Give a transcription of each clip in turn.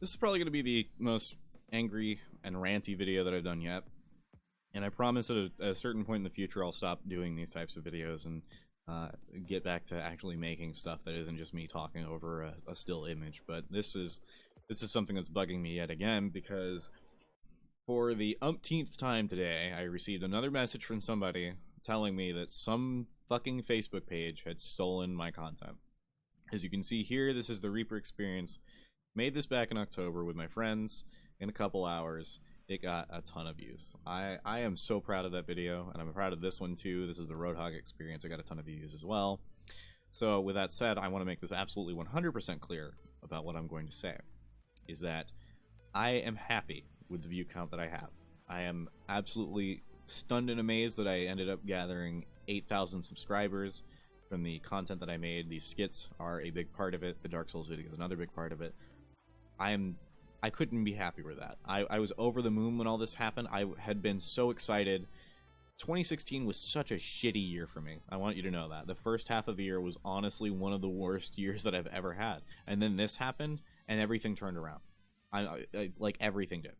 This is probably going to be the most angry and ranty video that I've done yet. And I promise at a certain point in the future I'll stop doing these types of videos and get back to actually making stuff that isn't just me talking over a still image. But this is something that's bugging me yet again, because for the umpteenth time today, I received another message from somebody telling me that some fucking Facebook page had stolen my content. As you can see here, this is the Reaper experience. Made this back in October with my friends in a couple hours. It got a ton of views. I am so proud of that video, and I'm proud of this one too. This is the Roadhog experience. I got a ton of views as well. So with that said, I want to make this absolutely 100% clear about what I'm going to say. Is that I am happy with the view count that I have. I am absolutely stunned and amazed that I ended up gathering 8,000 subscribers from the content that I made. These skits are a big part of it. The Dark Souls video is another big part of it. I couldn't be happier with that. I was over the moon when all this happened. I had been so excited. 2016 was such a shitty year for me. I want you to know that. The first half of the year was honestly one of the worst years that I've ever had. And then this happened, and everything turned around. Like, everything did.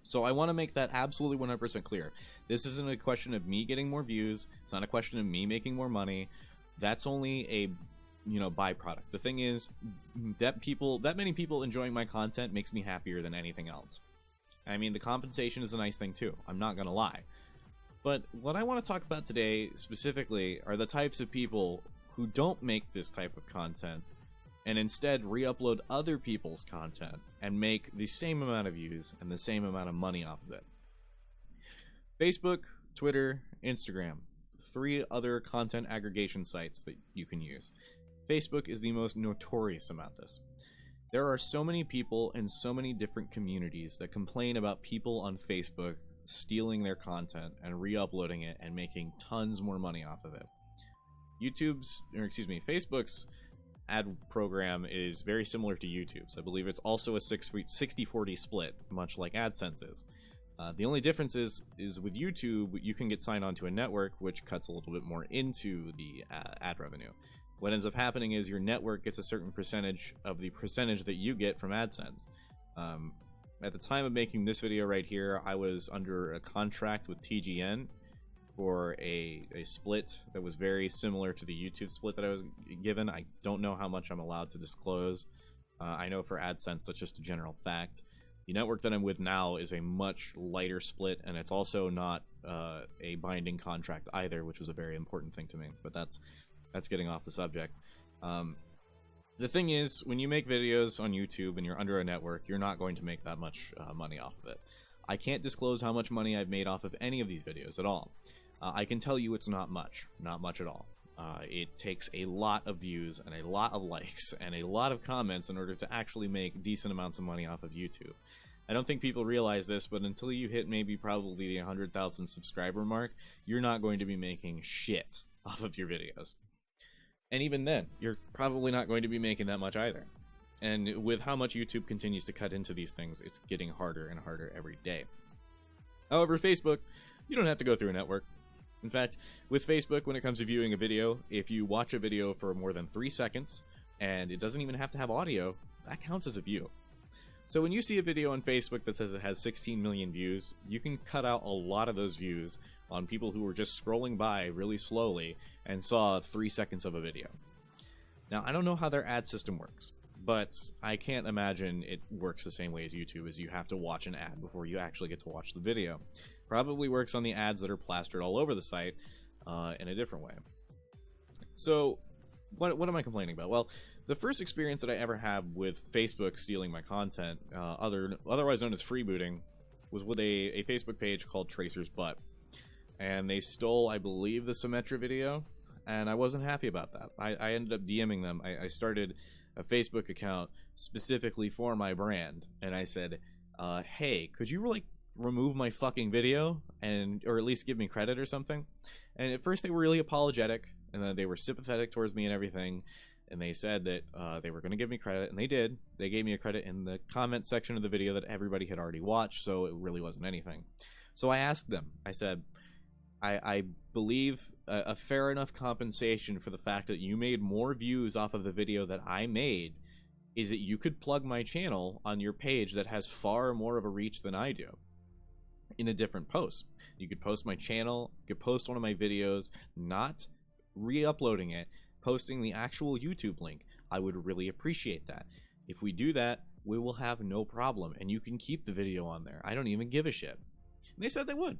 So I want to make that absolutely 100% clear. This isn't a question of me getting more views. It's not a question of me making more money. That's only a, byproduct. The thing is that many people enjoying my content makes me happier than anything else. I mean, the compensation is a nice thing too. I'm not gonna lie. But what I want to talk about today specifically are the types of people who don't make this type of content and instead re-upload other people's content and make the same amount of views and the same amount of money off of it. Facebook, Twitter, Instagram. 3 other content aggregation sites that you can use. Facebook is the most notorious about this. There are so many people in so many different communities that complain about people on Facebook stealing their content and re-uploading it and making tons more money off of it. Facebook's ad program is very similar to YouTube's. I believe it's also a 60-40 split, much like AdSense is. The only difference is with YouTube, you can get signed onto a network, which cuts a little bit more into the ad revenue. What ends up happening is your network gets a certain percentage of the percentage that you get from AdSense. At the time of making this video right here, I was under a contract with TGN for a split that was very similar to the YouTube split that I was given. I don't know how much I'm allowed to disclose. I know for AdSense that's just a general fact. The network that I'm with now is a much lighter split, and it's also not a binding contract either, which was a very important thing to me. But that's getting off the subject. The thing is, when you make videos on YouTube and you're under a network, you're not going to make that much money off of it. I can't disclose how much money I've made off of any of these videos at all. I can tell you it's not much at all. It takes a lot of views and a lot of likes and a lot of comments in order to actually make decent amounts of money off of YouTube. I don't think people realize this, but until you hit maybe probably the 100,000 subscriber mark, you're not going to be making shit off of your videos. And even then, you're probably not going to be making that much either. And with how much YouTube continues to cut into these things, it's getting harder and harder every day. However, Facebook, you don't have to go through a network. In fact, with Facebook, when it comes to viewing a video, if you watch a video for more than 3 seconds, and it doesn't even have to have audio, that counts as a view. So when you see a video on Facebook that says it has 16 million views, you can cut out a lot of those views on people who were just scrolling by really slowly and saw 3 seconds of a video. Now, I don't know how their ad system works, but I can't imagine it works the same way as YouTube, as you have to watch an ad before you actually get to watch the video. Probably works on the ads that are plastered all over the site in a different way. So, what am I complaining about? Well, the first experience that I ever had with Facebook stealing my content, otherwise known as freebooting, was with a Facebook page called Tracer's Butt. And they stole, I believe, the Symmetra video, and I wasn't happy about that. I ended up DMing them. I started a Facebook account specifically for my brand, and I said, hey, could you remove my fucking video, or at least give me credit or something? And at first they were really apologetic, and then they were sympathetic towards me and everything, and they said that they were going to give me credit, and they did. They gave me a credit in the comment section of the video that everybody had already watched, so it really wasn't anything. So I asked them, I said, I believe a fair enough compensation for the fact that you made more views off of the video that I made is that you could plug my channel on your page that has far more of a reach than I do in a different post. You could post my channel, you could post one of my videos, not re-uploading it, posting the actual YouTube link. I would really appreciate that. If we do that, we will have no problem, and you can keep the video on there. I don't even give a shit. And they said they would.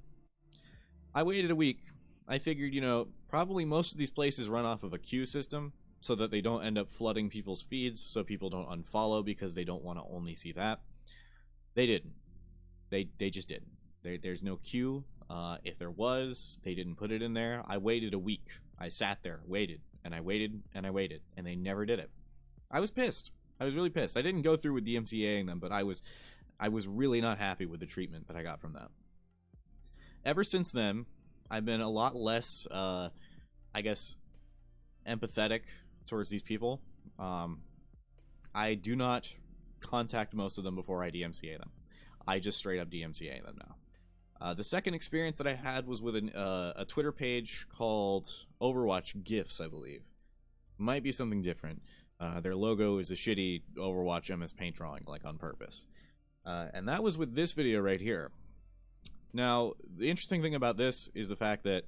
I waited a week. I figured, you know, probably most of these places run off of a queue system so that they don't end up flooding people's feeds, so people don't unfollow because they don't want to only see that. They didn't. They just didn't. There's no queue. If there was, they didn't put it in there. I waited a week. I sat there, waited, and I waited, and I waited, and they never did it. I was pissed. I was really pissed. I didn't go through with DMCAing them, but I was really not happy with the treatment that I got from that. Ever since then, I've been a lot less, I guess, empathetic towards these people. I do not contact most of them before I DMCA them. I just straight up DMCA them now. The second experience that I had was with a Twitter page called Overwatch GIFs, I believe. Might be something different. Their logo is a shitty Overwatch MS Paint drawing, like on purpose. And that was with this video right here. Now, the interesting thing about this is the fact that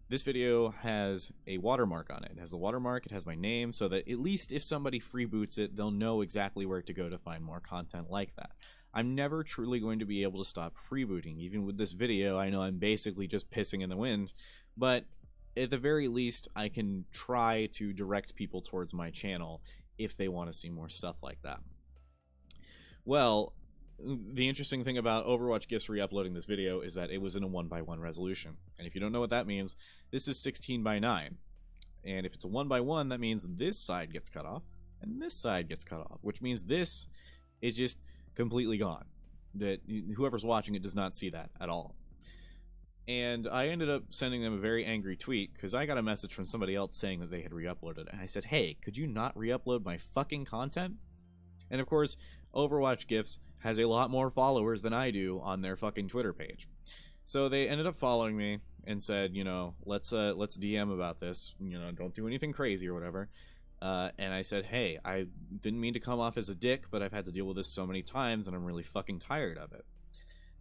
this video has a watermark on it. It has the watermark, it has my name, so that at least if somebody freeboots it, they'll know exactly where to go to find more content like that. I'm never truly going to be able to stop freebooting. Even with this video, I know I'm basically just pissing in the wind, but at the very least, I can try to direct people towards my channel if they want to see more stuff like that. Well, the interesting thing about Overwatch GIFs re-uploading this video is that it was in a 1:1 resolution. And if you don't know what that means, this is 16:9. And if it's a 1:1, that means this side gets cut off, and this side gets cut off, which means this is just completely gone. That whoever's watching it does not see that at all. And I ended up sending them a very angry tweet because I got a message from somebody else saying that they had re-uploaded it. And I said, hey, could you not re-upload my fucking content? And of course, Overwatch GIFs has a lot more followers than I do on their fucking Twitter page. So they ended up following me and said, you know, let's DM about this. You know, don't do anything crazy or whatever. And I said, hey, I didn't mean to come off as a dick, but I've had to deal with this so many times and I'm really fucking tired of it.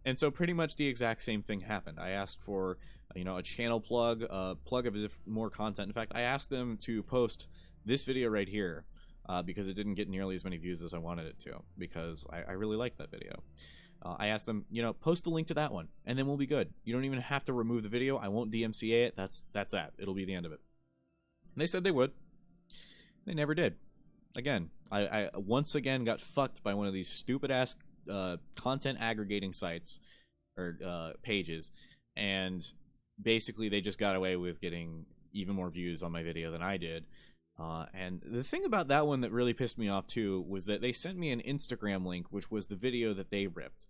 And so pretty much the exact same thing happened. I asked for, you know, a channel plug, plug of more content. In fact, I asked them to post this video right here because it didn't get nearly as many views as I wanted it to, because I really liked that video. I asked them, you know, post the link to that one, and then we'll be good. You don't even have to remove the video. I won't DMCA it. That's that. It'll be the end of it. And they said they would. They never did. Again, I once again got fucked by one of these stupid-ass content aggregating sites or pages, and basically they just got away with getting even more views on my video than I did. And the thing about that one that really pissed me off too was that they sent me an Instagram link, which was the video that they ripped.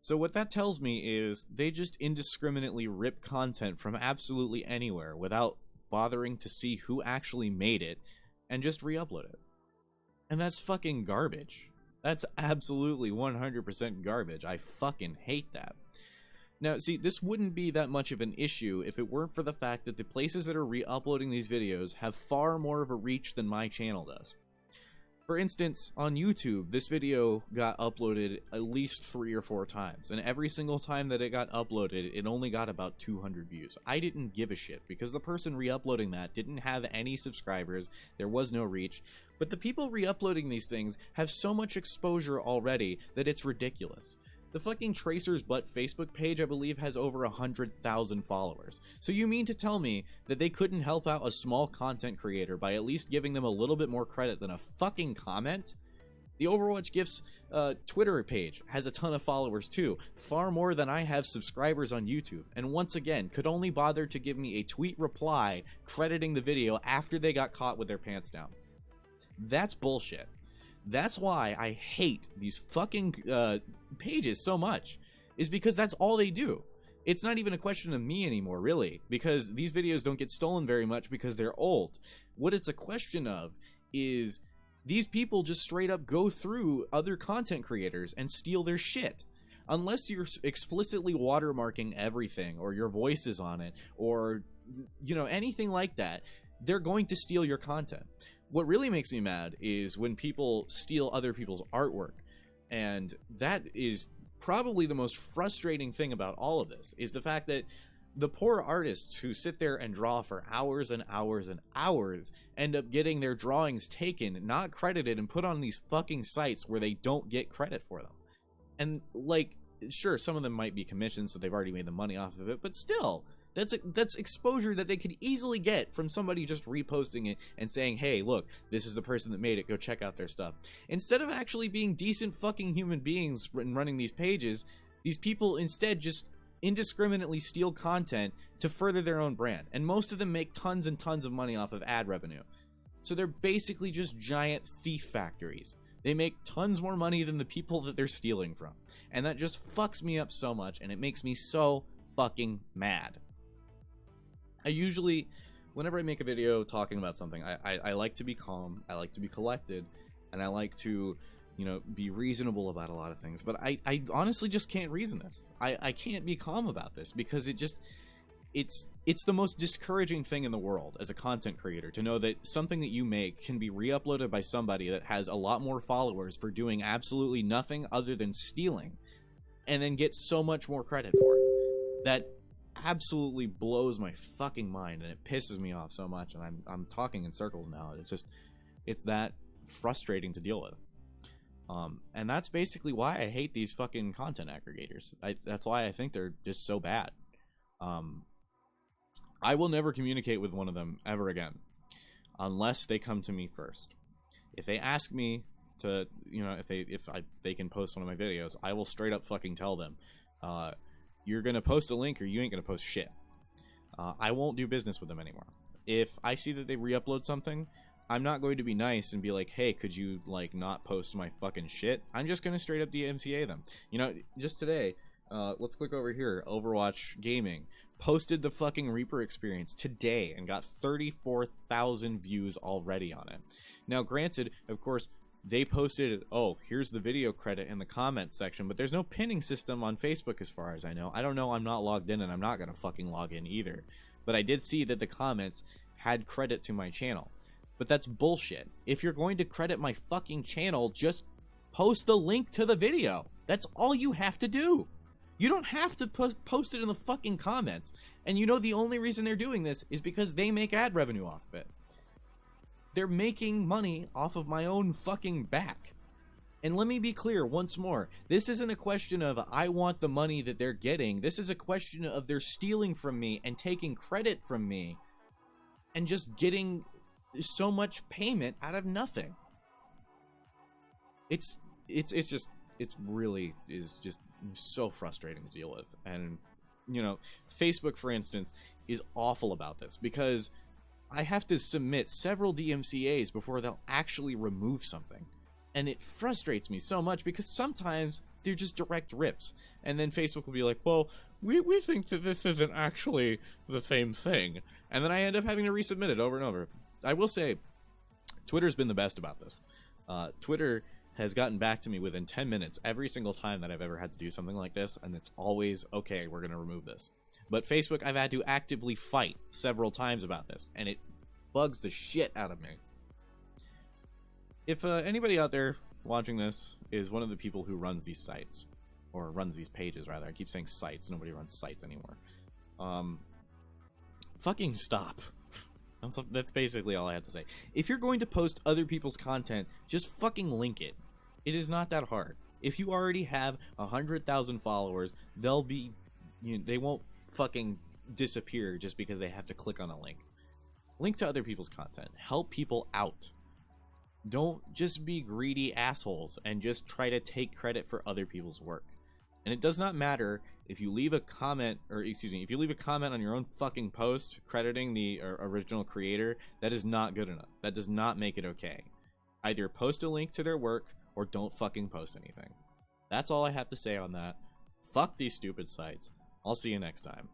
So what that tells me is they just indiscriminately rip content from absolutely anywhere without bothering to see who actually made it and just re-upload it. And that's fucking garbage. That's absolutely 100% garbage. I fucking hate that. Now, see, this wouldn't be that much of an issue if it weren't for the fact that the places that are re-uploading these videos have far more of a reach than my channel does. For instance, on YouTube, this video got uploaded at least 3 or 4 times, and every single time that it got uploaded, it only got about 200 views. I didn't give a shit, because the person re-uploading that didn't have any subscribers, there was no reach, but the people re-uploading these things have so much exposure already that it's ridiculous. The fucking Tracer's Butt Facebook page, I believe, has over 100,000 followers. So you mean to tell me that they couldn't help out a small content creator by at least giving them a little bit more credit than a fucking comment? The Overwatch GIFs Twitter page has a ton of followers too, far more than I have subscribers on YouTube, and once again, could only bother to give me a tweet reply crediting the video after they got caught with their pants down. That's bullshit. That's why I hate these fucking pages so much, is because that's all they do. It's not even a question of me anymore, really, because these videos don't get stolen very much because they're old. What it's a question of is these people just straight up go through other content creators and steal their shit. Unless you're explicitly watermarking everything, or your voice is on it, or, you know, anything like that, they're going to steal your content. What really makes me mad is when people steal other people's artwork. And that is probably the most frustrating thing about all of this, is the fact that the poor artists who sit there and draw for hours and hours and hours end up getting their drawings taken, not credited, and put on these fucking sites where they don't get credit for them. And, like, sure, some of them might be commissioned, so they've already made the money off of it, but still, that's exposure that they could easily get from somebody just reposting it and saying, hey, look, this is the person that made it, go check out their stuff. Instead of actually being decent fucking human beings and running these pages, these people instead just indiscriminately steal content to further their own brand, and most of them make tons and tons of money off of ad revenue. So they're basically just giant thief factories. They make tons more money than the people that they're stealing from, and that just fucks me up so much, and it makes me so fucking mad. I usually, whenever I make a video talking about something, I like to be calm, I like to be collected, and I like to, you know, be reasonable about a lot of things, but I honestly just can't reason this. I can't be calm about this, because it's the most discouraging thing in the world as a content creator, to know that something that you make can be re-uploaded by somebody that has a lot more followers for doing absolutely nothing other than stealing, and then get so much more credit for it. That absolutely blows my fucking mind, and it pisses me off so much, and I'm talking in circles now. It's that frustrating to deal with. And that's basically why I hate these fucking content aggregators. That's why I think they're just so bad. I will never communicate with one of them ever again, unless they come to me first. If they ask me to, you know, if they can post one of my videos, I will straight up fucking tell them, you're gonna post a link or you ain't gonna post shit. I won't do business with them anymore. If I see that they re-upload something, I'm not going to be nice and be like, hey, could you, like, not post my fucking shit? I'm just gonna straight up DMCA them. You know, just today, let's click over here. Overwatch Gaming posted the fucking Reaper experience today and got 34,000 views already on it. Now, granted, of course, they posted, oh, here's the video credit in the comments section, but there's no pinning system on Facebook as far as I know. I don't know, I'm not logged in, and I'm not gonna fucking log in either. But I did see that the comments had credit to my channel. But that's bullshit. If you're going to credit my fucking channel, just post the link to the video. That's all you have to do. You don't have to post it in the fucking comments. And you know the only reason they're doing this is because they make ad revenue off of it. They're making money off of my own fucking back. And let me be clear once more. This isn't a question of I want the money that they're getting. This is a question of they're stealing from me and taking credit from me and just getting so much payment out of nothing. It really is just so frustrating to deal with. And, you know, Facebook, for instance, is awful about this, because I have to submit several DMCAs before they'll actually remove something. And it frustrates me so much, because sometimes they're just direct rips. And then Facebook will be like, well, we think that this isn't actually the same thing. And then I end up having to resubmit it over and over. I will say, Twitter's been the best about this. Twitter has gotten back to me within 10 minutes every single time that I've ever had to do something like this, and it's always, okay, we're going to remove this. But Facebook, I've had to actively fight several times about this, and it bugs the shit out of me. If anybody out there watching this is one of the people who runs these sites, or runs these pages, rather. I keep saying sites. Nobody runs sites anymore. Fucking stop. That's basically all I have to say. If you're going to post other people's content, just fucking link it. It is not that hard. If you already have 100,000 followers, they'll be, you know, they won't fucking disappear just because they have to click on a link. Link to other people's content. Help people out. Don't just be greedy assholes and just try to take credit for other people's work. And it does not matter if you leave a comment, or excuse me, if you leave a comment on your own fucking post crediting the original creator, that is not good enough. That does not make it okay. Either post a link to their work or don't fucking post anything. That's all I have to say on that. Fuck these stupid sites. I'll see you next time.